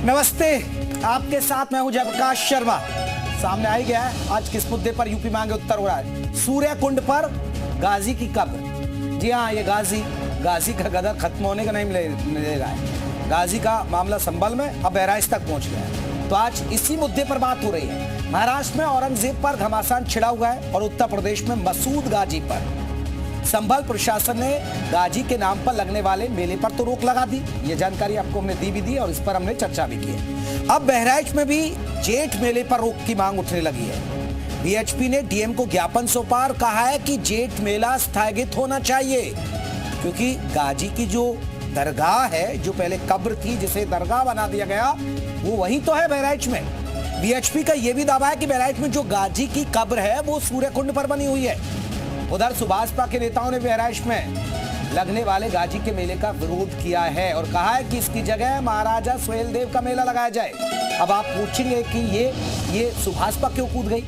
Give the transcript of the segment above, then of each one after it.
नमस्ते, आपके साथ मैं हूं जयप्रकाश शर्मा। सामने आ ही गया है आज किस मुद्दे पर यूपी मांगे उत्तर हो रहा है। सूर्य कुंड पर गाजी की कब्र। जी हाँ, ये गाजी का गदर खत्म होने का नहीं मिलेगा है। गाजी का मामला संभल में अब बहराइच तक पहुंच गया है। तो आज इसी मुद्दे पर बात हो रही है। महाराष्ट्र में औरंगजेब पर घमासान छिड़ा हुआ है और उत्तर प्रदेश में मसूद गाजी पर संभल प्रशासन ने गाजी के नाम पर लगने वाले मेले पर तो रोक लगा दी। ये जानकारी आपको हमने दी भी दी और इस पर हमने चर्चा भी की है। अब बहराइच में भी जेठ मेले पर रोक की मांग उठने लगी है। बीएचपी ने डीएम को ज्ञापन सौंपा और कहा है कि जेठ मेला स्थगित होना चाहिए, क्योंकि गाजी की जो दरगाह है, जो पहले कब्र थी जिसे दरगाह बना दिया गया, वो वही तो है बहराइच में। बीएचपी का यह भी दावा है कि बहराइच में जो गाजी की कब्र है वो सूर्यकुंड पर बनी हुई है। उधर सुभाषपा के नेताओं ने बहराइच में लगने वाले गाजी के मेले का विरोध किया है और कहा है कि इसकी जगह महाराजा सुहेलदेव का मेला लगाया जाए। अब आप पूछेंगे कि ये सुभाषपा क्यों कूद गई?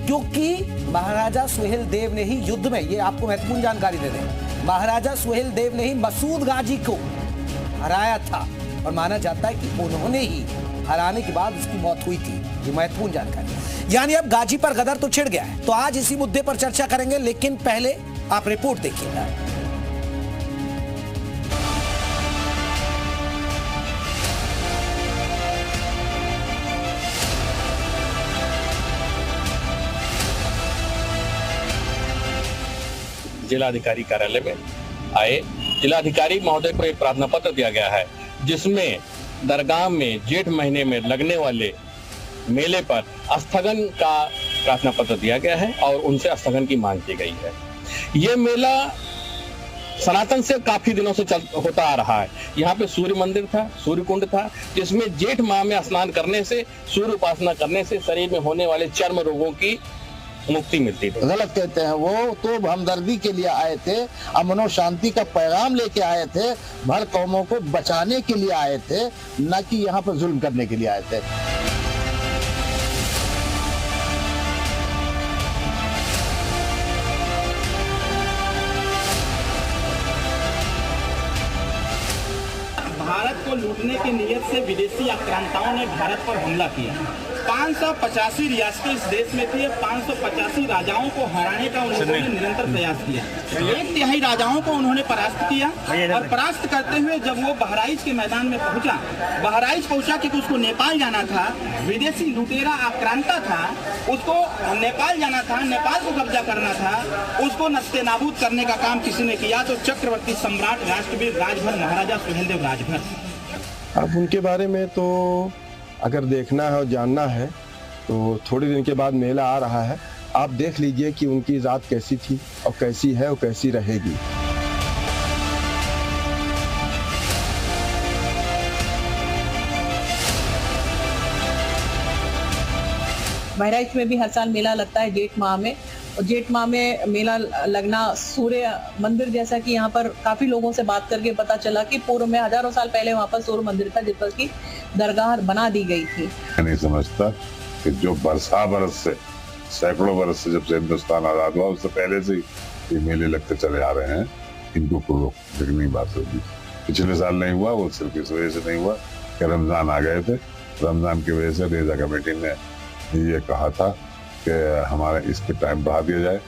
क्योंकि महाराजा सुहेलदेव ने ही युद्ध में, ये आपको महत्वपूर्ण जानकारी दे दें, महाराजा सुहेलदेव ने ही मसूद गाजी को हराया था और माना जाता है कि उन्होंने ही हराने के बाद उसकी मौत हुई थी। ये महत्वपूर्ण जानकारी। यानी अब गाजी पर गदर तो छिड़ गया है। तो आज इसी मुद्दे पर चर्चा करेंगे, लेकिन पहले आप रिपोर्ट देखिएगा। जिलाधिकारी कार्यालय में आए जिलाधिकारी महोदय को एक प्रार्थना पत्र दिया गया है, जिसमें दरगाह में जेठ महीने में लगने वाले मेले पर स्थगन का प्रार्थना पत्र दिया गया है और उनसे स्थगन की मांग की गई है। ये मेला सनातन से काफी दिनों से होता आ रहा है। यहाँ पे सूर्य मंदिर था, सूर्य कुंड था, जिसमें जेठ माह में स्नान करने से, सूर्य उपासना करने से शरीर में होने वाले चर्म रोगों की मुक्ति मिलती थी। गलत कहते हैं, वो तो हमदर्दी के लिए आए थे, अमन और शांति का पैगाम लेके आए थे, भर कौमों को बचाने के लिए आए थे, न कि यहाँ पर जुल्म करने के लिए आए थे। भारत को लूटने की नीयत से विदेशी आक्रांताओं ने भारत पर हमला किया। 585 रियासतें इस देश में थी। 585 राजाओं को हराने का उन्होंने निरंतर प्रयास किया। 1/3 राजाओं को उन्होंने परास्त किया और परास्त करते हुए जब वो बहराइच के मैदान में पहुंचा, बहराइच पहुंचा कि उसको नेपाल जाना था, विदेशी लुटेरा आक्रांता था, उसको नेपाल जाना था, नेपाल को कब्जा करना था, उसको नस्तेनाबूद करने का काम किसी ने किया, तो चक्रवर्ती सम्राट राष्ट्रवीर राजभर महाराजा सुहेलदेव राजभर। अब उनके बारे में तो अगर देखना है और जानना है तो थोड़े दिन के बाद मेला आ रहा है। आप देख लीजिए कि उनकी ज़ात कैसी थी और कैसी है और कैसी रहेगी। बहराइच में भी हर साल मेला लगता है जेठ माह में, और जेठ माह में मेला लगना सूर्य मंदिर, जैसा कि यहाँ पर काफी लोगों से बात करके पता चला कि पूर्व में हजारों साल पहले वहाँ पर सूर्य मंदिर था, जिस पर की दरगाह बना दी गई थी। मैं नहीं समझता कि जो बरस से सैकड़ों बरस से जब से हिंदुस्तान आजाद हुआ उससे पहले से ये मेले लगते चले आ रहे हैं, इनको कोई देखने की बात होगी। पिछले साल नहीं हुआ, वो सिर्फ इस वजह से नहीं हुआ कि रमजान आ गए थे। रमजान की वजह से रेजा कमेटी ने ये कहा था कि हमारा इस पे टाइम बढ़ा दिया जाए,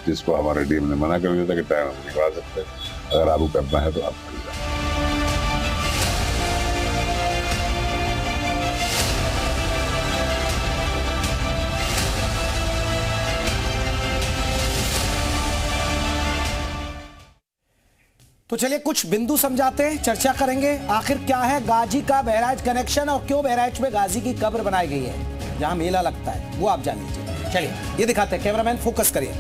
जिसको हमारे डीएम ने मना कर दिया था कि टाइम हम निकाल सकते हैं, अगर आपको करना है तो आप कर जाए। तो चलिए कुछ बिंदु समझाते हैं, चर्चा करेंगे। आखिर क्या है गाजी का बहराइच कनेक्शन और क्यों बहराइच में गाजी की कब्र बनाई गई है जहां मेला लगता है, वो आप जान लीजिए। चलिए ये दिखाते हैं, कैमरामैन फोकस करिए।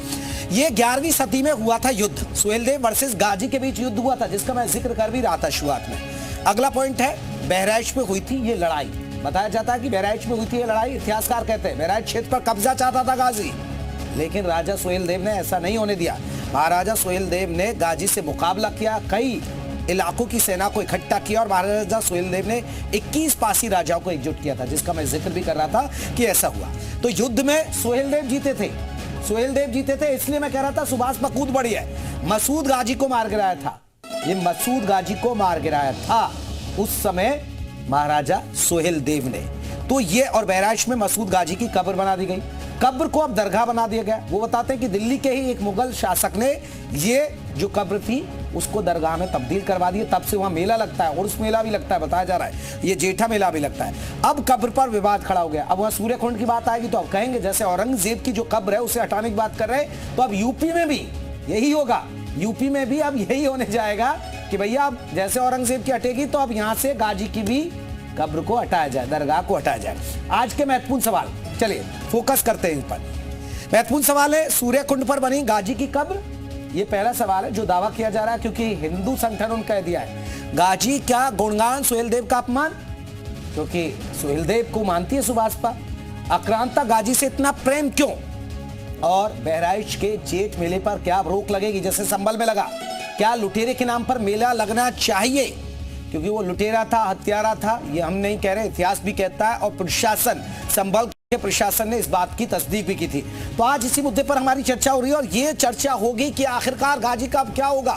ये 11वीं सदी में हुआ था युद्ध, सुहेलदेव वर्सेस गाजी के बीच युद्ध हुआ था, जिसका मैं जिक्र कर भी रहा था शुरुआत में। अगला पॉइंट है बहराइच में हुई थी ये लड़ाई। बताया जाता है कि बहराइच में हुई थी ये लड़ाई। इतिहासकार कहते हैं बहराइच क्षेत्र पर कब्जा चाहता था गाजी, लेकिन राजा सुहेलदेव ने ऐसा नहीं होने दिया। महाराजा सुहेलदेव ने गाजी से मुकाबला किया, कई इलाकों की सेना को इकट्ठा किया और महाराजा सुहेलदेव ने 21 पासी राजाओं को एकजुट किया था, जिसका मैं जिक्र भी कर रहा था कि ऐसा हुआ। तो युद्ध में सुहेलदेव जीते थे, इसलिए मैं कह रहा था सुभाषपा कूद बढ़ी है। मसूद गाजी को मार गिराया था, ये मसूद गाजी को मार गिराया था। उस समय महाराजा सोहेल देव ने। तो ये, और बहराइच में मसूद गाजी की कब्र बना दी गई, कब्र को अब दरगाह बना दिया गया। वो बताते हैं कि दिल्ली के ही एक मुगल शासक ने ये जो कब्र थी उसको दरगाह में तब्दील करवा दिया, तब से वहां मेला लगता है, और उस मेला भी लगता है, बताया जा रहा है ये जेठा मेला भी लगता है। अब कब्र पर विवाद खड़ा हो गया। अब वहां सूर्य कुंड की बात आएगी तो अब कहेंगे जैसे औरंगजेब की जो कब्र है उसे हटाने की बात कर रहे हैं, तो अब यूपी में भी यही होगा। यूपी में भी अब यही होने जाएगा कि भैया अब जैसे औरंगजेब की हटेगी तो अब यहां से गाजी की भी कब्र को हटाया जाए, दरगाह को हटाया जाए। आज के महत्वपूर्ण सवाल, चलिए फोकस करते हैं इन पर। महत्वपूर्ण सवाल है, सूर्य कुंड पर बनी गाजी की कब्र, ये पहला सवाल है जो दावा किया जा रहा है, क्योंकि हिंदू संगठन ने कह दिया है गाजी क्या गुणगान, सोहेलदेव का अपमान, क्योंकि सोहेलदेव को मानती है सुभाषपा। आक्रांता गाजी से इतना प्रेम क्यों? और बहराइच के जेठ मेले पर क्या रोक लगेगी जैसे संभल में लगा? क्या लुटेरे के नाम पर मेला लगना चाहिए? क्योंकि वो लुटेरा था, हत्यारा था, ये हम नहीं कह रहे, इतिहास भी कहता है, और प्रशासन, संभल के प्रशासन ने इस बात की तस्दीक भी की थी। तो आज इसी मुद्दे पर हमारी चर्चा हो रही है, और ये चर्चा होगी कि आखिरकार गाजी का अब क्या होगा।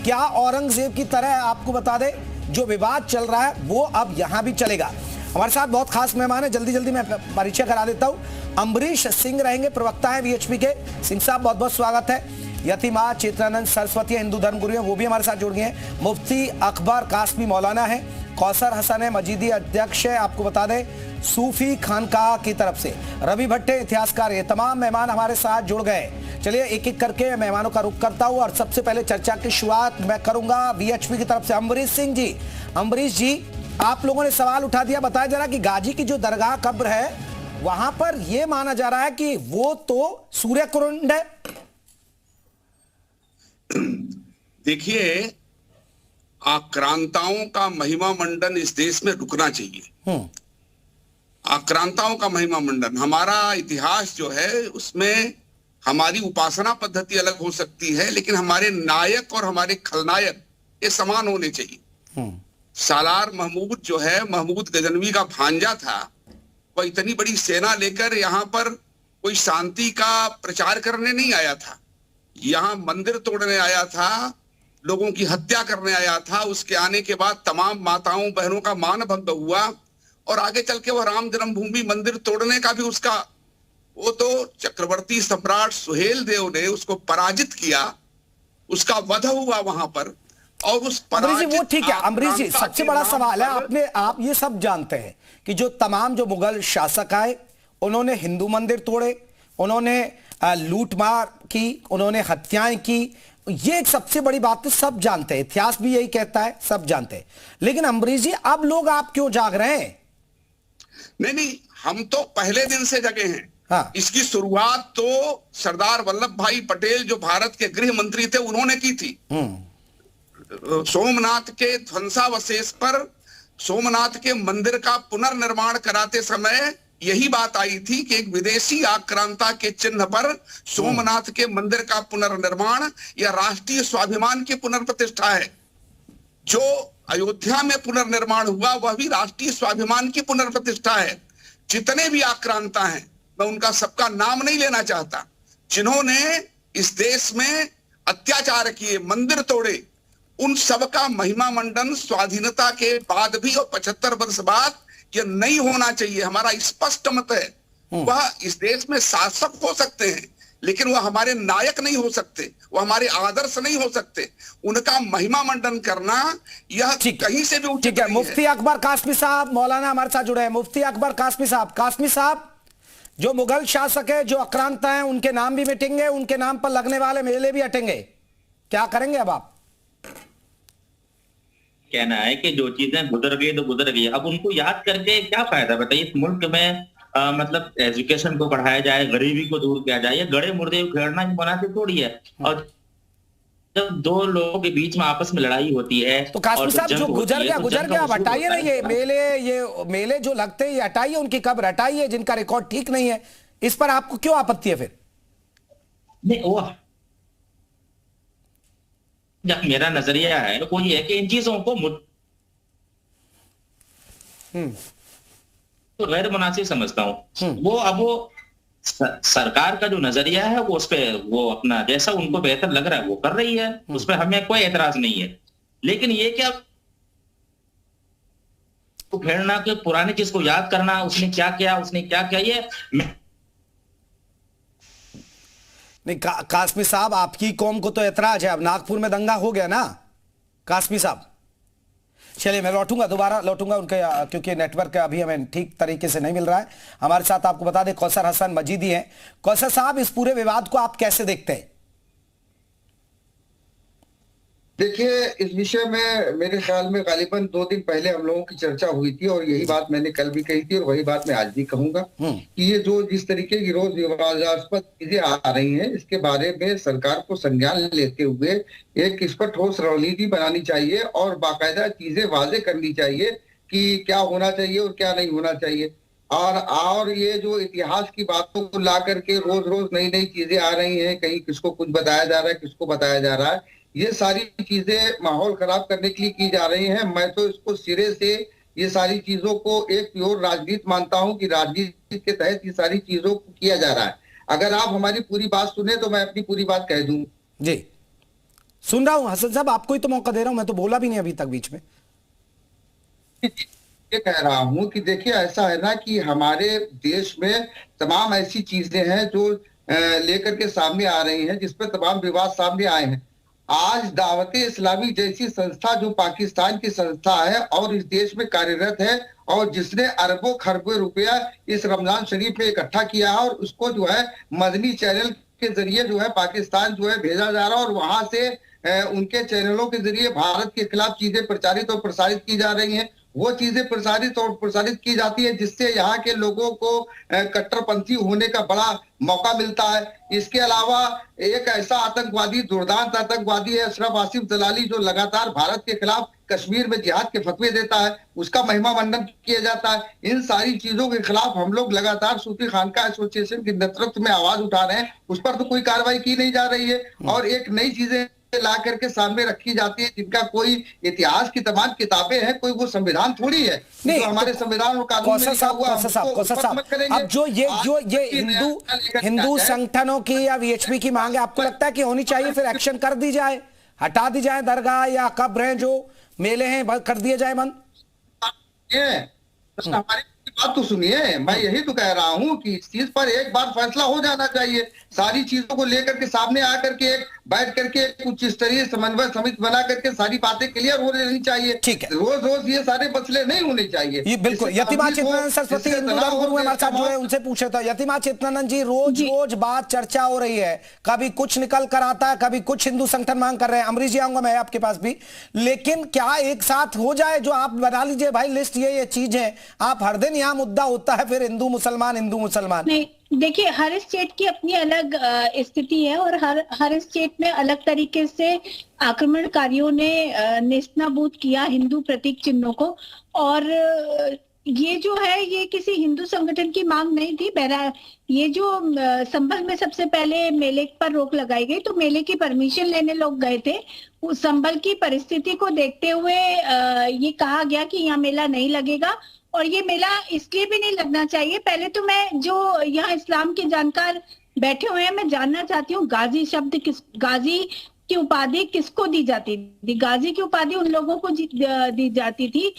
क्या औरंगजेब की तरह, आपको बता दे, जो विवाद चल रहा है वो अब यहां भी चलेगा। हमारे साथ बहुत खास मेहमान है, जल्दी जल्दी मैं परिचय करा देता हूं। अम्बरीश सिंह रहेंगे, प्रवक्ता है वीएचपी के। सिंह साहब बहुत बहुत स्वागत है। यतीमा चेतनानंद सरस्वती हिंदू धर्म गुरु हैं, वो भी हमारे साथ जुड़ गए हैं। मुफ्ती अकबर कासमी मौलाना है। कौसर हसन है, मजीदी अध्यक्ष है, आपको बता दें सूफी खानकाह की तरफ से। रवि भट्टे इतिहासकार है। तमाम मेहमान हमारे साथ जुड़ गए। चलिए एक एक करके मेहमानों का रुख करता हूं, और सबसे पहले चर्चा की शुरुआत मैं करूंगा वीएचपी की तरफ से अम्बरीश सिंह जी। अम्बरीश जी, आप लोगों ने सवाल उठा दिया, बताया जा रहा है कि गाजी की जो दरगाह कब्र है वहां पर यह माना जा रहा है कि वो तो सूर्य कुंड है। देखिए, आक्रांताओं का महिमा मंडन इस देश में रुकना चाहिए। आक्रांताओं का महिमा मंडन, हमारा इतिहास जो है उसमें हमारी उपासना पद्धति अलग हो सकती है, लेकिन हमारे नायक और हमारे खलनायक ये समान होने चाहिए। सालार महमूद जो है, महमूद गजनवी का भांजा था, वह इतनी बड़ी सेना लेकर यहाँ पर कोई शांति का प्रचार करने नहीं आया था, यहाँ मंदिर तोड़ने आया था, लोगों की हत्या करने आया था। उसके आने के बाद तमाम माताओं बहनों का मान भंग हुआ, और आगे चल के वह राम जन्मभूमि मंदिर तोड़ने का भी उसका, वो तो चक्रवर्ती सम्राट सुहेल देव ने उसको पराजित किया, उसका वध हुआ वहां पर। और उस पराजित, वो ठीक है अम्बरीश जी, सबसे बड़ा सवाल है, आप ये सब जानते हैं कि जो तमाम जो मुगल शासक आए उन्होंने हिंदू मंदिर तोड़े, उन्होंने लूटमार की, उन्होंने हत्याएं की, ये एक सबसे बड़ी बात है, सब जानते हैं, इतिहास भी यही कहता है, सब जानते हैं। लेकिन अम्बरीश जी, अब लोग आप क्यों जाग रहे हैं? नहीं, हम तो पहले दिन से जगे हैं। हाँ। इसकी शुरुआत तो सरदार वल्लभ भाई पटेल जो भारत के गृह मंत्री थे उन्होंने की थी। सोमनाथ के ध्वंसावशेष पर सोमनाथ के मंदिर का पुनर्निर्माण कराते समय यही बात आई थी कि एक विदेशी आक्रांता के चिन्ह पर सोमनाथ के मंदिर का पुनर्निर्माण या राष्ट्रीय स्वाभिमान की पुनर्प्रतिष्ठा है। जो अयोध्या में पुनर्निर्माण हुआ वह भी राष्ट्रीय स्वाभिमान की पुनर्प्रतिष्ठा है। जितने भी आक्रांता हैं, मैं उनका सबका नाम नहीं लेना चाहता, जिन्होंने इस देश में अत्याचार किए, मंदिर तोड़े, उन सबका महिमा मंडन स्वाधीनता के बाद भी और 75 वर्ष बाद यह नहीं होना चाहिए। हमारा स्पष्ट मत है, वह इस देश में शासक हो सकते हैं, लेकिन वह हमारे नायक नहीं हो सकते, वह हमारे आदर्श नहीं हो सकते। उनका महिमा मंडन करना यह कहीं से भी उचित नहीं है। मुफ्ती अकबर कासमी साहब मौलाना हमारे साथ जुड़े हैं। मुफ्ती अकबर कासमी साहब, जो मुगल शासक है, जो आक्रांता है, उनके नाम भी मिटेंगे, उनके नाम पर लगने वाले मेले भी हटेंगे, क्या करेंगे अब आप? कहना है कि जो चीजें गुजर गई तो गुजर गई, अब उनको याद करके क्या फायदा? बताइए, इस मुल्क में मतलब एजुकेशन को बढ़ाया जाए, गरीबी को दूर किया जाए, ये गड़े मुर्दे उखेड़ना मुनासिब थोड़ी है। और जब दो लोगों के बीच में आपस में लड़ाई होती है तो कासमी साहब जो गुजर गया आप हटाइए ना, ये मेले जो लगते हैं ये हटाइए, उनकी कब्र हटाइए, जिनका रिकॉर्ड ठीक नहीं है। इस पर आपको क्यों आपत्ति है फिर? नहीं, वो मेरा नजरिया है वो ये है कि इन चीजों को तो गैर मुनासिब समझता हूं। वो सरकार का जो नजरिया है वो उस पे वो अपना जैसा उनको बेहतर लग रहा है वो कर रही है, उसमें हमें कोई एतराज नहीं है। लेकिन ये क्या उखेड़ना, कि पुरानी चीज को याद करना, उसने क्या किया, उसने क्या किया, ये नहीं कासमी साहब, आपकी कौम को तो ऐतराज है, अब नागपुर में दंगा हो गया ना कासमी साहब। चलिए मैं दोबारा लौटूंगा उनके, क्योंकि नेटवर्क अभी हमें ठीक तरीके से नहीं मिल रहा है। हमारे साथ आपको बता दें कौसर हसन मजीदी हैं। कौसर साहब, इस पूरे विवाद को आप कैसे देखते हैं? देखिए, इस विषय में मेरे ख्याल में गालिबन 2 दिन पहले हम लोगों की चर्चा हुई थी और यही बात मैंने कल भी कही थी और वही बात मैं आज भी कहूंगा कि ये जो जिस तरीके की रोज विवादास्पद चीजें आ रही हैं, इसके बारे में सरकार को संज्ञान लेते हुए एक इस पर ठोस रणनीति बनानी चाहिए और बाकायदा चीजें वाजे करनी चाहिए कि क्या होना चाहिए और क्या नहीं होना चाहिए। और ये जो इतिहास की बातों को ला करके रोज रोज नई नई चीजें आ रही हैं, कहीं किसको कुछ बताया जा रहा है, किसको बताया जा रहा है, ये सारी चीजें माहौल खराब करने के लिए की जा रही हैं। मैं तो इसको सिरे से ये सारी चीजों को एक प्योर राजनीति मानता हूं कि राजनीति के तहत ये सारी चीजों को किया जा रहा है। अगर आप हमारी पूरी बात सुने तो मैं अपनी पूरी बात कह दूं। जी सुन रहा हूं हसन साहब, आपको ही तो मौका दे रहा हूं, मैं तो बोला भी नहीं अभी तक बीच में। ये कह रहा हूं कि देखिए, ऐसा है ना कि हमारे देश में तमाम ऐसी चीजें हैं जो लेकर के सामने आ रही हैं, जिसपे तमाम विवाद सामने आए हैं। आज दावते इस्लामी जैसी संस्था जो पाकिस्तान की संस्था है और इस देश में कार्यरत है और जिसने अरबों खरबों रुपया इस रमजान शरीफ में इकट्ठा किया है और उसको जो है मदनी चैनल के जरिए जो है पाकिस्तान जो है भेजा जा रहा है और वहां से उनके चैनलों के जरिए भारत के खिलाफ चीजें प्रचारित और प्रसारित की जा रही हैं। वो चीजें प्रसारित की जाती है जिससे यहाँ के लोगों को कट्टरपंथी होने का बड़ा मौका मिलता है। इसके अलावा एक ऐसा आतंकवादी, दुर्दांत आतंकवादी है अशरफ आसिफ जलाली, जो लगातार भारत के खिलाफ कश्मीर में जिहाद के फतवे देता है, उसका महिमा मंडन किया जाता है। इन सारी चीजों के खिलाफ हम लोग लगातार सूफी खानका एसोसिएशन के नेतृत्व में आवाज उठा रहे हैं, उस पर तो कोई कार्रवाई की नहीं जा रही है और एक नई चीजें ला करके सामने रखी जाती है जिनका कोई इतिहास की तमाम किताबें हैं, कोई वो संविधान थोड़ी है नहीं, तो हमारे संविधान और कानून में लिखा हुआ अब जो ये हिंदू संगठनों की या वीएचपी की मांग है, आपको लगता है कि होनी चाहिए, फिर एक्शन कर दी जाए, हटा दी जाए दरगाह या कब्र हैं जो मेले हैं कर दिए जाए बंद? हमारी बात तो सुनिए, मैं यही तो कह रहा हूं कि इस चीज पर एक बार फैसला हो जाना चाहिए। सारी चीजों को लेकर के सामने आकर के बैठ करके कुछ स्तरीय समन्वय समिति बना करके सारी बातें क्लियर हो रहनी चाहिए। ठीक है, रोज रोज ये सारे मसले नहीं होने चाहिए। ये बिल्कुल। यतिमा चित्तानंद सरस्वती हमारे साथ जुड़े, उनसे पूछे था। यतिमा चित्तानंद जी, रोज बात चर्चा हो रही है, कभी कुछ निकल कर आता है, कभी कुछ हिंदू संगठन मांग कर रहे हैं। अमरीश जी आऊंगा मैं आपके पास भी, लेकिन क्या एक साथ हो जाए, जो आप बना लीजिए भाई लिस्ट, ये चीज है, आप हर दिन यहाँ मुद्दा होता है फिर हिंदू मुसलमान। नहीं, देखिए, हर स्टेट की अपनी अलग स्थिति है और हर स्टेट में अलग तरीके से आक्रमणकारियों ने नेस्तनाबूद किया हिंदू प्रतीक चिन्हों को। और ये जो है, ये किसी हिंदू संगठन की मांग नहीं थी। बहरहाल ये जो संभल में सबसे पहले मेले पर रोक लगाई गई, तो मेले की परमिशन लेने लोग गए थे। उस संभल की परिस्थिति को देखते हुए ये कहा गया कि यहाँ मेला नहीं लगेगा और ये मेला इसलिए भी नहीं लगना चाहिए। पहले तो मैं, जो यहाँ इस्लाम के जानकार बैठे हुए हैं, मैं जानना चाहती हूँ गाजी शब्द गाजी की उपाधि किसको दी जाती थी? गाजी की उपाधि उन लोगों को दी जाती थी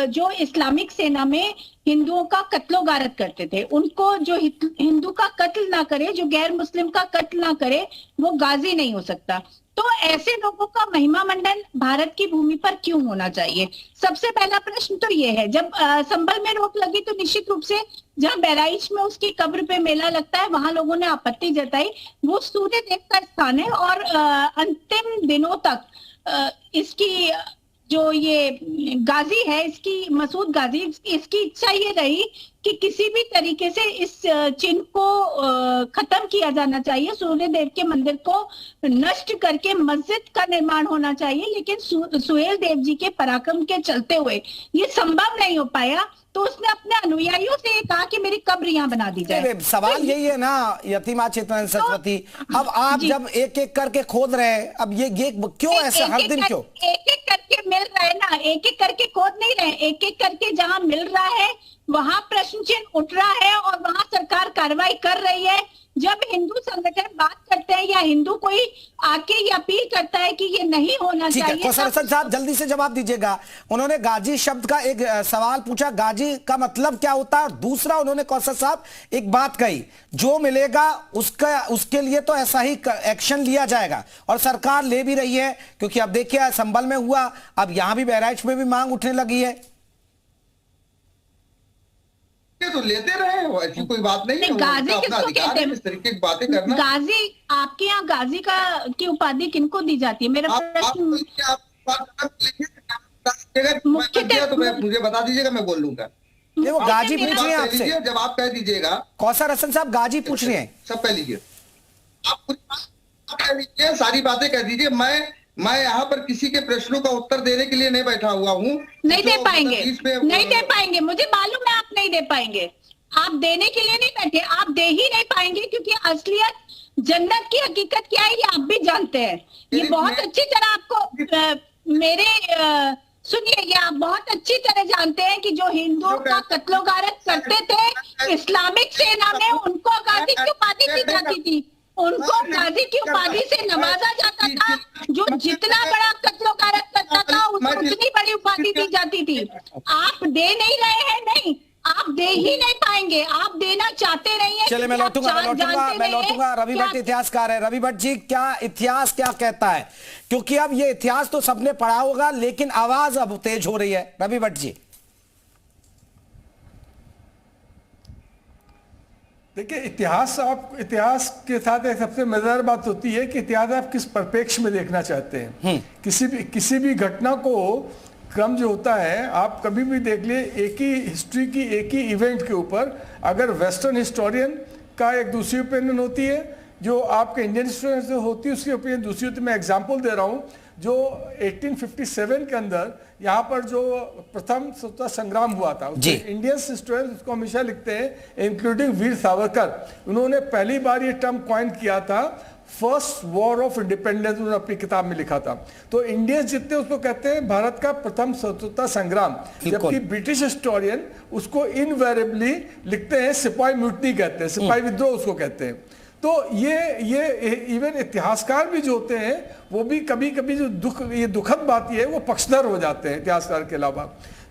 जो इस्लामिक सेना में हिंदुओं का कत्लो गारत करते थे। उनको जो हिंदू का कत्ल ना करे, जो गैर मुस्लिम का कत्ल ना करे, वो गाजी नहीं हो सकता। तो ऐसे लोगों का महिमा मंडन भारत की भूमि पर क्यों होना चाहिए? सबसे पहला प्रश्न तो ये है। जब संभल में रोक लगी तो निश्चित रूप से जहां बहराइच में उसकी कब्र पे मेला लगता है, वहां लोगों ने आपत्ति जताई। वो सूर्य देव का स्थान है और अंतिम दिनों तक इसकी जो ये गाजी है, इसकी मसूद गाजी, इसकी इच्छा ये रही कि किसी भी तरीके से इस चिन्ह को खत्म किया जाना चाहिए, सूर्य देव के मंदिर को नष्ट करके मस्जिद का निर्माण होना चाहिए। लेकिन सुहेल देव जी के पराक्रम के चलते हुए ये संभव नहीं हो पाया, तो उसने अपने अनुयायियों से ये कहा कि मेरी कब्र यहाँ बना दी जाए। सवाल यही है ना यतिमा चित्तानंद सरस्वती, अब आप जब एक एक करके खोद रहे हैं, अब ये क्यों ऐसा हर दिन क्यों एक एक करके मिल रहा है ना? एक एक करके खोद नहीं रहे, एक एक करके जहां मिल रहा है वहां प्रश्न चिन्ह उठ रहा है और वहां सरकार कार्रवाई कर रही है। जब हिंदू संगठन बात करते हैं या हिंदू कोई आके ये अपील करता है कि ये नहीं होना ठीक है, चाहिए। कौसर हसन साहब जल्दी से जवाब दीजिएगा। उन्होंने गाजी शब्द का एक सवाल पूछा, गाजी का मतलब क्या होता है, और दूसरा उन्होंने कौसर साहब एक बात कही, जो मिलेगा उसके लिए तो ऐसा ही एक्शन लिया जाएगा, और सरकार ले भी रही है, क्योंकि अब देखिए संभल में हुआ, अब यहां भी बहराइच में भी मांग उठने लगी है। ये तो लेते रहे हो, ऐसी कोई बात नहीं है, गाजी उनका अपना किसको अधिकार कहते है हैं? इस तरीके की बातें करना। गाजी, आपके यहाँ गाजी की उपाधि किनको दी जाती है? मेरा प्रश्न मुझे बता दीजिएगा, मैं बोल लूंगा। ये वो गाजी पूछ रही है आपसे, जब आप कह दीजिएगा। कौसर हसन साहब गाजी पूछ रहे हैं, सब कह लीजिए, आप कह लीजिए, सारी बातें कह दीजिए। मैं यहाँ पर किसी के प्रश्नों का उत्तर देने के लिए नहीं बैठा हुआ हूँ। नहीं दे पाएंगे, नहीं दे पाएंगे, मुझे मालूम है आप नहीं दे पाएंगे, आप देने के लिए नहीं बैठे, आप दे ही नहीं पाएंगे, क्योंकि असलियत जन्नत की हकीकत क्या है ये आप भी जानते हैं। ये बहुत अच्छी तरह आपको सुनिए, ये आप बहुत अच्छी तरह जानते हैं कि जो हिंदुओं का कत्लो गारत करते थे इस्लामिक सेना में, उनको गाजी की उपाधि दी जाती थी, उनको गाजी की उपाधि से नवाजा जाता था। जो जितना बड़ा कत्लो गारत करता था उसको उतनी बड़ी उपाधि दी जाती थी। आप दे नहीं रहे हैं, नहीं, आप दे ही नहीं पाएंगे, आप देना चाहते नहीं है। चले मैं लौटूंगा। रवि भट्ट इतिहासकार है। रवि भट्ट जी, क्या इतिहास क्या कहता है, क्योंकि अब ये इतिहास तो सबने पढ़ा होगा, लेकिन आवाज अब तेज हो रही है। रवि भट्ट जी देखिए, इतिहास के साथ एक सबसे मजेदार बात होती है कि इतिहास आप किस परिप्रेक्ष्य में देखना चाहते हैं। किसी भी घटना को क्रम जो होता है, आप कभी भी देख लिए, एक ही हिस्ट्री की एक ही इवेंट के ऊपर अगर वेस्टर्न हिस्टोरियन का एक दूसरी ओपिनियन होती है, जो आपके इंडियन हिस्टोरियन से होती है उसकी ओपिनियन दूसरी होती है। मैं एग्जांपल दे रहा हूँ, जो 1857 के अंदर यहाँ पर जो प्रथम स्वतंत्रता संग्राम हुआ था, इंडियन हिस्टोरियन उसको हमेशा लिखते हैं, इंक्लूडिंग वीर सावरकर, उन्होंने पहली बार ये टर्म कॉइन किया था, फर्स्ट वॉर ऑफ इंडिपेंडेंस, उन्होंने अपनी किताब में लिखा था। तो इंडियंस जितने उसको कहते हैं भारत का प्रथम स्वतंत्रता संग्राम, जबकि ब्रिटिश हिस्टोरियन उसको इनवेरिएबली लिखते हैं सिपाही म्यूटनी कहते हैं, सिपाही विद्रोह उसको कहते हैं। तो ये इवन इतिहासकार भी जो होते हैं वो भी कभी कभी जो दुखद बात ये है, वो पक्षधर हो जाते हैं इतिहासकार के अलावा।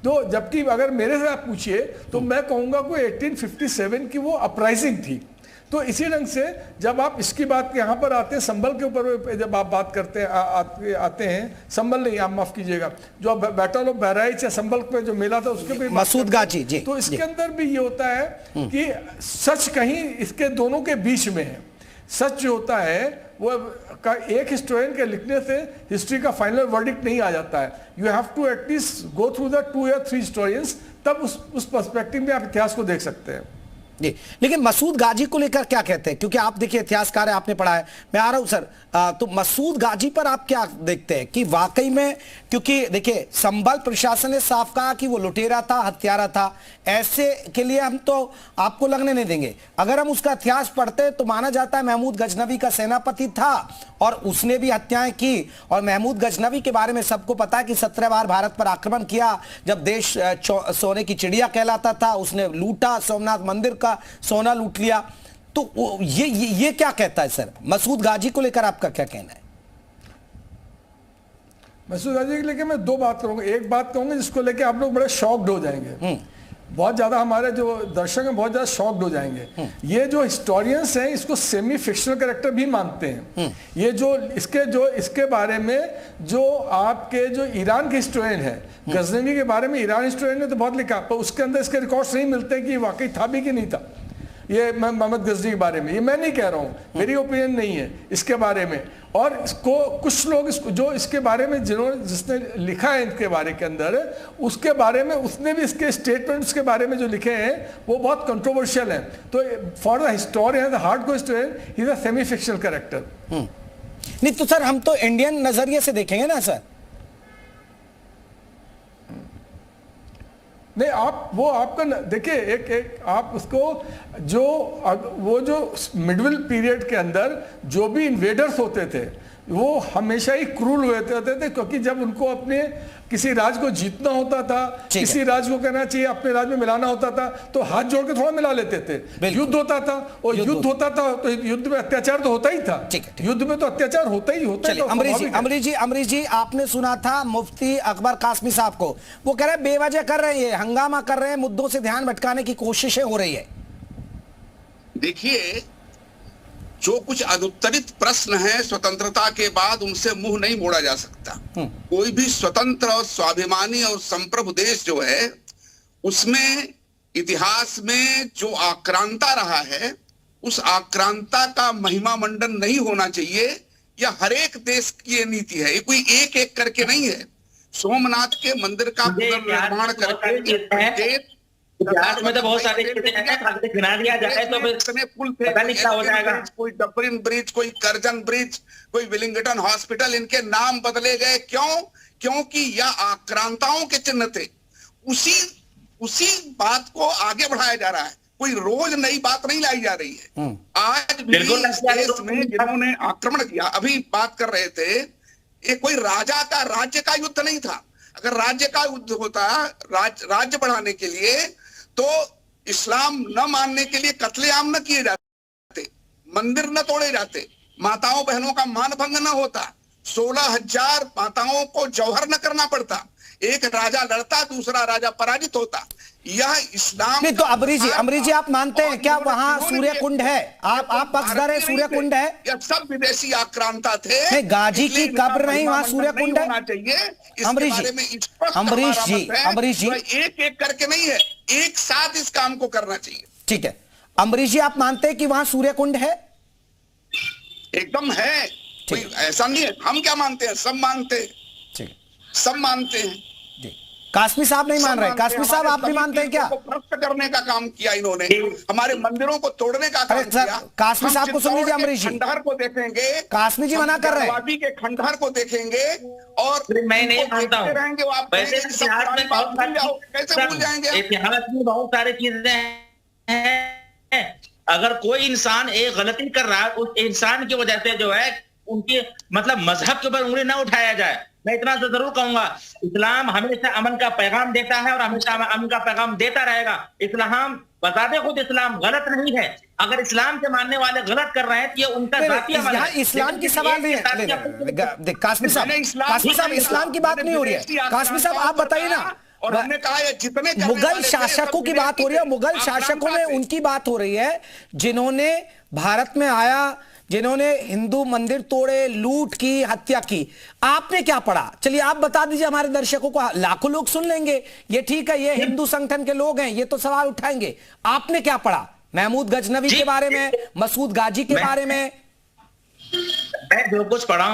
तो जबकि अगर मेरे से आप पूछिए तो मैं कहूँगा कोई 1857 की वो अपराइजिंग थी। तो इसी ढंग से जब आप इसकी बात यहाँ पर आते हैं, संभल के ऊपर जब आप बात करते हैं आते हैं, संभल नहीं, आप माफ कीजिएगा, जो बैटल ऑफ बहराइच या संभल पे जो मेला था उसके भी मसूद गाजी जी, तो इसके अंदर भी ये होता है कि सच कहीं इसके दोनों के बीच में है। सच जो होता है वो का एक हिस्टोरियन के लिखने से हिस्ट्री का फाइनल वर्डिक्ट नहीं आ जाता है। You have to at least go through the 2 या 3 हिस्टोरियंस, तब उस पर्सपेक्टिव में आप इतिहास को देख सकते हैं जी। लेकिन मसूद गाजी को लेकर क्या कहते हैं, क्योंकि आप देखिए इतिहासकार है, आपने पढ़ा है। मैं आ रहा हूं सर, तो मसूद गाजी पर आप क्या देखते हैं कि वाकई में, क्योंकि देखिए संभल प्रशासन ने साफ कहा कि वो लुटेरा था, हत्यारा था, ऐसे के लिए हम तो आपको लगने नहीं देंगे। अगर हम उसका इतिहास पढ़ते तो माना जाता है महमूद गजनवी का सेनापति था और उसने भी हत्याएं की, और महमूद गजनवी के बारे में सबको पता है कि 17 बार भारत पर आक्रमण किया, जब देश सोने की चिड़िया कहलाता था, उसने लूटा, सोमनाथ मंदिर का सोना लूट लिया। तो ये क्या कहता है सर, मसूद गाजी को लेकर आपका क्या कहना है? मसूद गाजी को लेकर मैं 2 बात करूंगा। एक बात कहूंगा जिसको लेकर आप लोग बड़े शॉक्ड हो जाएंगे, बहुत ज्यादा हमारे जो दर्शक हैं बहुत ज्यादा शॉक्ड हो जाएंगे। ये जो हिस्टोरियंस हैं इसको सेमी फिक्शनल कैरेक्टर भी मानते हैं। ये जो इसके बारे में जो आपके जो ईरान के हिस्टोरियन है, गजनवी के बारे में ईरान हिस्टोरियन ने तो बहुत लिखा, पर उसके अंदर इसके रिकॉर्ड्स नहीं मिलते कि वाकई था भी कि नहीं था। ये मोहम्मद गजनी के बारे में, ये मैं नहीं कह रहा हूँ, मेरी ओपिनियन नहीं है इसके बारे में। और इसको कुछ लोग जो इसके बारे में जिसने लिखा है इनके बारे के अंदर, उसके बारे में उसने भी इसके स्टेटमेंट्स के बारे में जो लिखे हैं वो बहुत कंट्रोवर्शियल हैं। तो for the historian, the hardcore historian, he is a semi fictional character. नहीं तो सर हम तो इंडियन नजरिए से देखेंगे ना सर। नहीं, आप वो आपका देखिए, एक आप उसको वो जो मिडविल पीरियड के अंदर जो भी इन्वेडर्स होते थे, वो हमेशा ही क्रूर होते थे, क्योंकि जब उनको अपने किसी राज्य को जीतना होता था, किसी राज्य को कहना चाहिए अपने राज्य में मिलाना होता था, तो हाथ जोड़ के थोड़ा मिला लेते थे। युद्ध होता था, और युद्ध होता था तो युद्ध में अत्याचार तो होता ही था, युद्ध में तो अत्याचार होता ही होता है। अमरीश जी आपने सुना था मुफ्ती अकबर कासमी साहब को, वो कह रहे हैं बेवजह कर रहे हैं, हंगामा कर रहे हैं, मुद्दों से ध्यान भटकाने की कोशिशें हो रही है। देखिए, जो कुछ अनुत्तरित प्रश्न हैं स्वतंत्रता के बाद, उनसे मुंह नहीं मोड़ा जा सकता। कोई भी स्वतंत्र और स्वाभिमानी और संप्रभु देश जो है, उसमें इतिहास में जो आक्रांता रहा है, उस आक्रांता का महिमा मंडन नहीं होना चाहिए। यह हर एक देश की ये नीति है, ये कोई एक एक करके नहीं है। सोमनाथ के मंदिर का पुनर्निर्माण करके इतिहास में तो बहुत सारी चीजें हैं, गिना दिया जाए तो पुल थे, पता नहीं क्या हो जाएगा। कोई डबरिन ब्रिज, कोई करजन ब्रिज, कोई विलिंगटन हॉस्पिटल, इनके नाम बदले गए। क्यों? क्योंकि यह आक्रांताओं के चिन्ह थे। उसी बात को आगे बढ़ाया जा रहा है, कोई रोज नई बात नहीं लाई जा रही है। आज भी देश में जिन्होंने आक्रमण किया, अभी बात कर रहे थे, ये कोई राज्य का युद्ध नहीं था। अगर राज्य का युद्ध होता, राज्य बढ़ाने के लिए, तो इस्लाम न मानने के लिए कत्लेआम न किए जाते, मंदिर न तोड़े जाते, माताओं बहनों का मान भंग न होता, 16,000 माताओं को जौहर न करना पड़ता, एक राजा लड़ता, दूसरा राजा पराजित होता। यह इस्लाम नहीं तो अमरीश जी आप मानते हैं क्या वहां सूर्य कुंड है? आप पक्षधर है सूर्य कुंड है? यह सब विदेशी आक्रांता थे। नहीं, गाजी की कब्र नहीं, वहां सूर्य कुंड है। अमरीश जी एक एक करके नहीं है, एक साथ इस काम को करना चाहिए। ठीक है अमरीश जी, आप मानते हैं कि वहां सूर्य कुंड है? एकदम है, कोई ऐसा नहीं है। हम क्या मानते हैं? सब मानते हैं, सब मानते हैं। कासमी साहब नहीं मान रहे। कासमी साहब आप भी मानते हैं क्या? भ्रष्ट करने का काम किया इन्होंने, हमारे मंदिरों को तोड़ने का काम किया। कासमी साहब को सुन लीजिए, अमरीश जी खंडहर को देखेंगे, कासमी जी मना कर रहे हैं, के खंडहर को देखेंगे और मैं नहीं मानता हूँ। रहेंगे, वो आप कैसे भूल जाएंगे? इतिहास में बहुत सारी चीजें हैं। अगर कोई इंसान एक गलती कर रहा है, उस इंसान की वजह से जो है उनकी मतलब मजहब के ऊपर उंगली ना उठाया जाए। मैं इतना तो जरूर कहूंगा, इस्लाम हमेशा अमन का पैगाम देता है और हमेशा अमन का पैगाम देता रहेगा। इस्लाम बताते खुद इस्लाम गलत नहीं है। अगर इस्लाम के मानने वाले गलत कर रहे हैं तो ये उनका जातीय अमल है। इस्लाम की सवाल नहीं है। कासमी साहब इस्लाम की बात नहीं हो रही है। कासमी साहब आप बताइए ना, और हमने कहा है जितने मुगल शासकों की बात हो रही है, मुगल शासकों में उनकी बात हो रही है जिन्होंने भारत में आया, जिन्होंने हिंदू मंदिर तोड़े, लूट की, हत्या की। आपने क्या पढ़ा? चलिए आप बता दीजिए हमारे दर्शकों को। लाखों लोग सुन लेंगे, ये ठीक है, ये हिंदू संगठन के लोग हैं, ये तो सवाल उठाएंगे। आपने क्या पढ़ा महमूद गजनवी के बारे में, मसूद गाजी के बारे में? मैं जो कुछ पढ़ा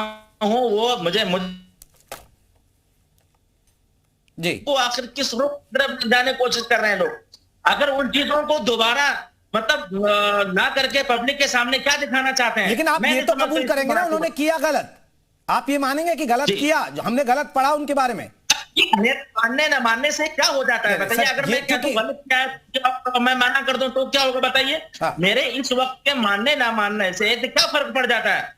हूं वो मुझे जी वो आखिर किस रुख जाने की कोशिश कर रहे हैं लोग। अगर उन चीजों को दोबारा मतलब ना करके पब्लिक के सामने क्या दिखाना चाहते हैं? लेकिन आप ये तो कबूल करेंगे ना उन्होंने किया गलत? आप ये मानेंगे कि गलत किया? हमने गलत पढ़ा उनके बारे में। मानने न मानने से क्या हो जाता है बताइए? अगर मैं क्या गलत क्या है, मैं मना कर दूं तो क्या होगा बताइए? मेरे इस वक्त के मानने ना मानने से क्या फर्क पड़ जाता है?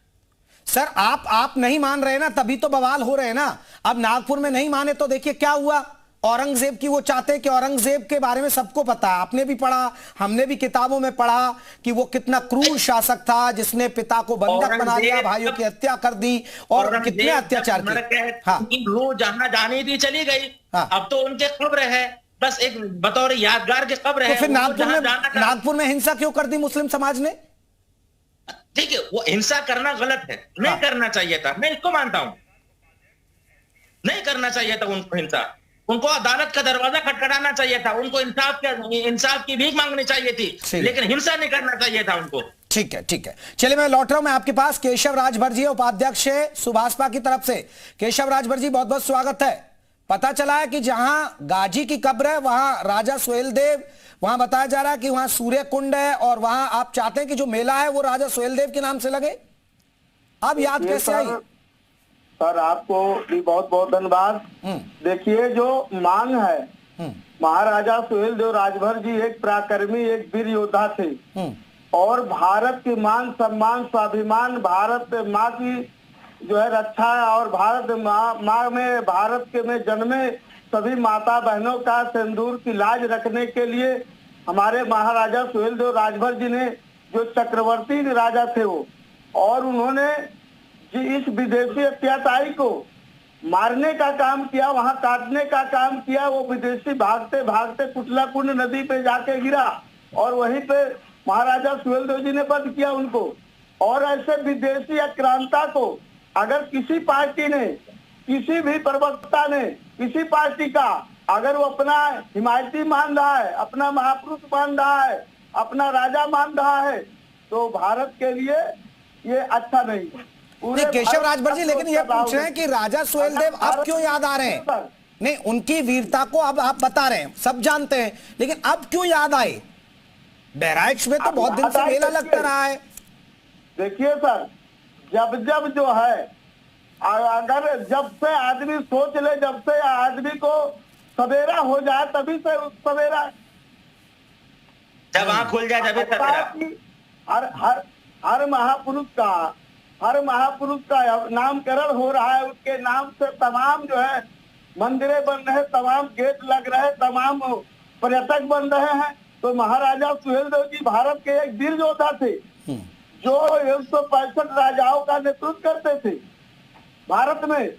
सर आप नहीं मान रहे ना, तभी तो बवाल हो रहे हैं ना। अब नागपुर में नहीं माने तो देखिए क्या हुआ। औरंगजेब की वो चाहते हैं कि औरंगजेब के बारे में सबको पता है, आपने भी पढ़ा, हमने भी किताबों में पढ़ा कि वो कितना क्रूर शासक था जिसने पिता को बंधक बना लिया, भाइयों की हत्या कर दी और कितने अत्याचार किए। हाँ, जहां जानी थी चली गई। हाँ, अब तो उनके कब्र है, बस एक बतौर यादगार के कब्र है। तो फिर नागपुर में हिंसा क्यों कर दी मुस्लिम समाज ने? ठीक है, वो हिंसा करना गलत है, नहीं करना चाहिए था, मैं इसको मानता हूं। नहीं करना चाहिए था उनको हिंसा, उनको अदालत का दरवाजा खटखटाना चाहिए था, उनको इंसाफ की भीख मांगनी चाहिए थी, लेकिन हिंसा नहीं करना चाहिए था उनको। ठीक है ठीक है, चलिए मैं लौट रहा हूं मैं आपके पास। केशव राजभर जी उपाध्यक्ष है सुभाषपा की तरफ से। केशव राजभर जी बहुत बहुत स्वागत है। पता चला है कि जहां गाजी की कब्र है वहां राजा सुहेलदेव, वहां बताया जा रहा है कि वहां सूर्य कुंड है और वहां आप चाहते हैं कि जो मेला है वो राजा सुहेलदेव के नाम से लगे। अब याद कैसे आई? सर आपको भी बहुत बहुत धन्यवाद। देखिए जो मांग है, महाराजा सुहेलदेव राजभर जी एक पराक्रमी, एक वीर योद्धा थे और भारत के मान सम्मान स्वाभिमान, भारत माँ की जो है रक्षा और भारत माँ में भारत के में जन्मे सभी माता बहनों का सिंदूर की लाज रखने के लिए हमारे महाराजा सुहेलदेव राजभर जी ने, जो चक्रवर्ती राजा थे वो, और उन्होंने इस विदेशी अत्याचारी को मारने का काम किया, वहां काटने का काम किया। वो विदेशी भागते भागते कुटला कुंड नदी पे जाके गिरा और वहीं पे महाराजा सुहेलदेव जी ने वध किया उनको। और ऐसे विदेशी आक्रांता को अगर किसी पार्टी ने, किसी भी प्रवक्ता ने, किसी पार्टी का अगर वो अपना हिमायती मान रहा है, अपना महापुरुष मान रहा है, अपना राजा मान रहा है, तो भारत के लिए ये अच्छा नहीं। केशव राजभर जी, लेकिन ये पूछ रहे हैं कि राजा सुहेलदेव अब क्यों याद आ रहे हैं? नहीं, उनकी वीरता को अब आप बता रहे हैं, सब जानते हैं, लेकिन अब क्यों याद आए? बहराइच में तो बहुत दिन से मेला लगता रहा है। देखिए सर, जब जब जो है, अगर जब से आदमी सोच ले, जब से आदमी को सवेरा हो जाए, तभी से उस सवेरा, जब आंख खुल जाए तभी सवेरा। हर महापुरुष का नामकरण हो रहा है, उसके नाम से तमाम जो है मंदिरें बन रहे हैं, तमाम गेट लग रहे हैं, तमाम पर्यटक बन रहे हैं। तो महाराजा सुहेलदेव जी भारत के एक वीर योद्धा थे, जो 165 राजाओं का नेतृत्व करते थे भारत में,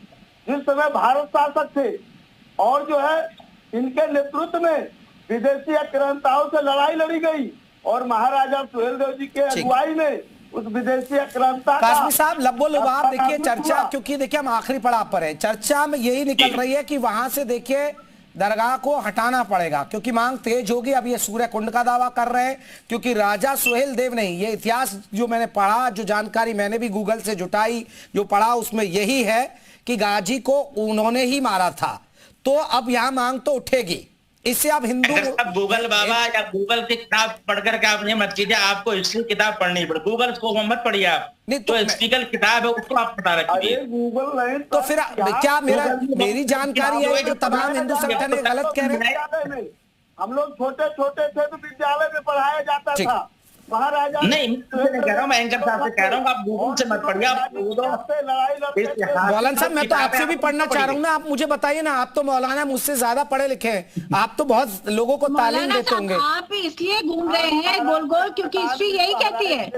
जिस समय भारत शासक थे। और जो है इनके नेतृत्व में विदेशी आक्रांताओं से लड़ाई लड़ी गई और महाराजा सुहेलदेव जी के अगुवाई में उस विदेशी आक्रांता कासमी साहब, लब्बो लुबाब देखिए चर्चा, क्योंकि देखिए हम आखिरी पड़ाव पर है, चर्चा में यही निकल रही है कि वहां से देखिए दरगाह को हटाना पड़ेगा क्योंकि मांग तेज होगी। अब ये सूर्य कुंड का दावा कर रहे हैं क्योंकि राजा सुहेलदेव नहीं, ये इतिहास जो मैंने पढ़ा, जो जानकारी मैंने भी गूगल से जुटाई, जो पढ़ा उसमें यही है कि गाजी को उन्होंने ही मारा था। तो अब यहाँ मांग तो उठेगी, इससे आप हिंदू गूगल बाबा या गूगल की किताब पढ़कर के आप ये मत कीजिए, आपको हिस्ट्री किताब पढ़नी पड़े, गूगल को मत पढ़िए आप। नहीं तो हिस्ट्रिकल किताब है उसको आप पता रखिए। गूगल नहीं तो फिर क्या मेरी जानकारी है कि तमाम हिंदू संगठन गलत कह रहे हैं? हम लोग छोटे छोटे थे तो विद्यालय में पढ़ाया जाता था महाराजा। नहीं मैं कह रहा हूँ, मैं एंकर साहब से कह रहा हूँ, आप गूगल से मत पढ़िए, आप मौलाना साहब मैं तो आपसे भी पढ़ना चाह रहा हूँ ना, आप मुझे बताइए ना, आप तो मौलाना मुझसे ज्यादा पढ़े लिखे हैं, आप तो बहुत लोगों को तालीम देते होंगे। आप इसलिए घूम रहे हैं गोल गोल क्योंकि हिस्ट्री यही कहती है।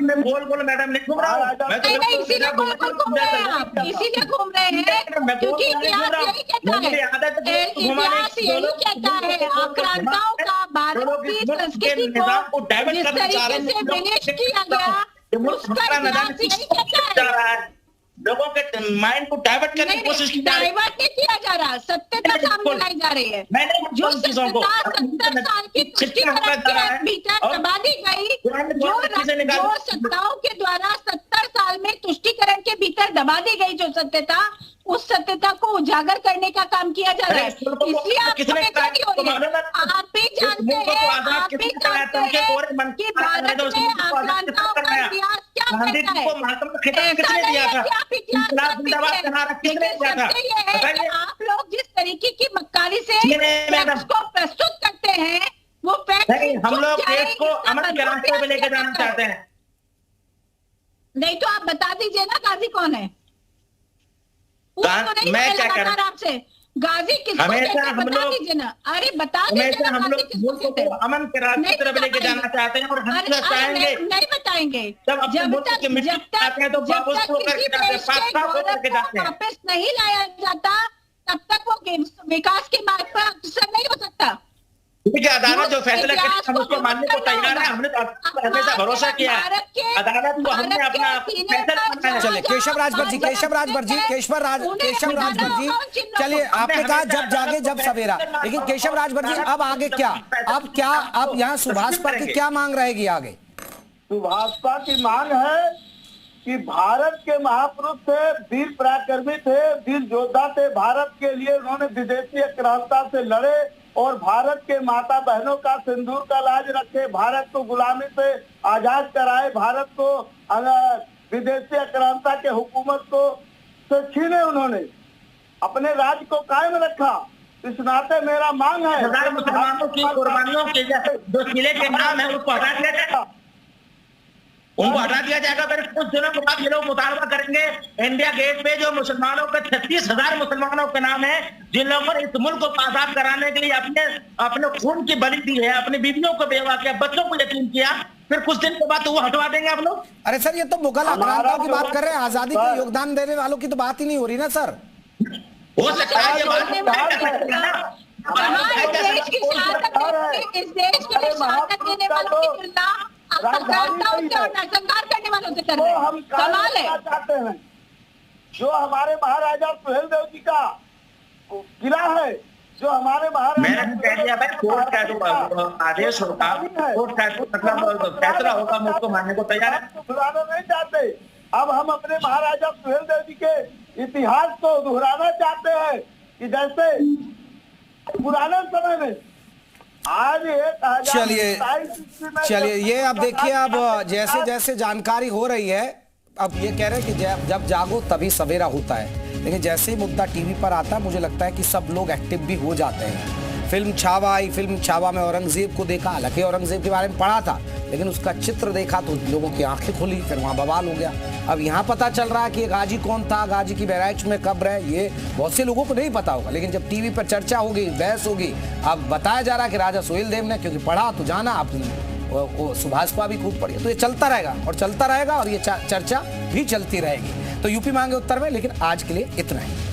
मैं गोल गोल मैडम नहीं घूम रहा हूँ, नहीं इसीलिए गोल गोल घूम रहे हैं आप, इसीलिए घूम रहे हैं क्योंकि इतिहास यही कहता है, इतिहास यही कहता है आक्रांताओं का भारत की संस्कृति को जिस तरीके से विनिष्ट किया गया उसका इतिहास यही कहता है। लोगों के माइंड को डाइवर्ट करने की कोशिश की जा रही है। डाइवर्ट नहीं किया जा रहा, सत्यता सामने लाई जा रही है। जो सत्यता 70 साल की तुष्टिकरण के भीतर दबा दी गई, जो सत्ताओं के द्वारा 70 साल में तुष्टिकरण के भीतर दबा दी गई जो सत्यता, उस सत्यता को उजागर करने का काम किया जा रहा है। इसलिए आप नहीं हो रही है। आप भी जानते हैं, आप भी जानते हैं कि भारत में आक्रांताओं का इतिहास क्या कहता है। ऐसा नहीं है कि आप इतिहास है, आप लोग जिस तरीके की मक्कारी से फैक्ट्स को प्रस्तुत करते हैं, वो फैक्ट हम लोग देश को अमन के रास्ते पे लेकर जाना चाहते हैं। नहीं तो आप बता दीजिए ना गाजी कौन है। मैं क्या कर रहा आपसे गाजी किसको कहते हैं बता दीजिए ना। अरे बता दीजिए हम लोग अमन के रास्ते की तरफ लेके जाना चाहते हैं और हम चाहेंगे नहीं बताएंगे जब तक वापस नहीं लाया जाता तब तक वो विकास के मार्ग पर अग्रसर नहीं हो सकता। अदालत जो फैसला करती हम उसको मानने को तैयार है, हमने हमेशा भरोसा किया है अदालत को, हमने अपना फैसला। चलिए केशव राजभर जी, चलिए आपने कहा जब जागे जब सवेरा, लेकिन केशव राजभर जी अब आगे क्या, अब यहाँ सुभाषपा की क्या मांग रहेगी आगे? सुभाषपा की मांग है कि भारत के महापुरुष थे, वीर पराक्रमी थे, वीर योद्धा थे, भारत के लिए उन्होंने विदेशी आक्रांता से लड़े और भारत के माता बहनों का सिंदूर का लाज रखे, भारत को गुलामी से आजाद कराए, भारत को विदेशी आक्रांता के हुकूमत को से छीने, उन्होंने अपने राज्य को कायम रखा। इस नाते मेरा मांग है मुसलमानों की कुर्बानियों के जो किले के नाम है उसको हटा दिया जाए। उनको हटा दिया जाएगा। फिर कुछ दिनों के बाद ये लोग मुतालबा करेंगे इंडिया गेट पे जो मुसलमानों के 36,000 मुसलमानों के नाम है, जिन लोगों ने इस मुल्क को आजाद कराने के लिए अपने खून की बलि दी है, अपनी बीवियों को बेवा किया, बच्चों को यतीम किया, फिर कुछ दिन के बाद तो वो हटवा देंगे आप लोग। अरे सर, ये तो मुगल आक्रांताओं की बात कर रहे हैं, आजादी को योगदान देने वालों की तो बात ही नहीं हो रही ना सर। हो सकता है ये बात इस देश के लिए शहादत देने वालों की तुलना आक्रांताओं से और नरसंहार करने वालों से कर रहे हैं। कमाल है। चाहते हैं जो हमारे महाराजा सुहेल देव जी का किला है, जो हमारे मैंने कह दिया भाई, कोर्ट का जो आदेश होगा, कोर्ट का मतलब फैसला होगा, हम उसको मानने को तैयार है। दोहराना नहीं चाहते। अब हम अपने महाराजा सुहेल देव जी के इतिहास को दोहराना चाहते हैं कि जैसे पुराने समय में आज चलिए ये अब देखिए, अब जैसे जैसे जानकारी हो रही है, अब ये कह रहे हैं कि जब जागो तभी सवेरा होता है, लेकिन जैसे ही मुद्दा टीवी पर आता है मुझे लगता है कि सब लोग एक्टिव भी हो जाते हैं। फिल्म छावा आई, फिल्म छावा में औरंगजेब को देखा, हालांकि औरंगजेब के बारे में पढ़ा था, लेकिन उसका चित्र देखा तो लोगों की आंखें खुली, फिर वहाँ बवाल हो गया। अब यहाँ पता चल रहा है कि गाजी कौन था, गाजी की बहराइच में कब्र है, ये बहुत से लोगों को नहीं पता होगा, लेकिन जब टीवी पर चर्चा होगी, बहस होगी, अब बताया जा रहा है कि राजा सुहेल देव ने, क्योंकि पढ़ा तो जाना, आप सुभाषपा भी खूब पढ़ी, तो ये चलता रहेगा और चलता रहेगा और ये चर्चा भी चलती रहेगी। तो यूपी मांगे उत्तर में, लेकिन आज के लिए इतना ही।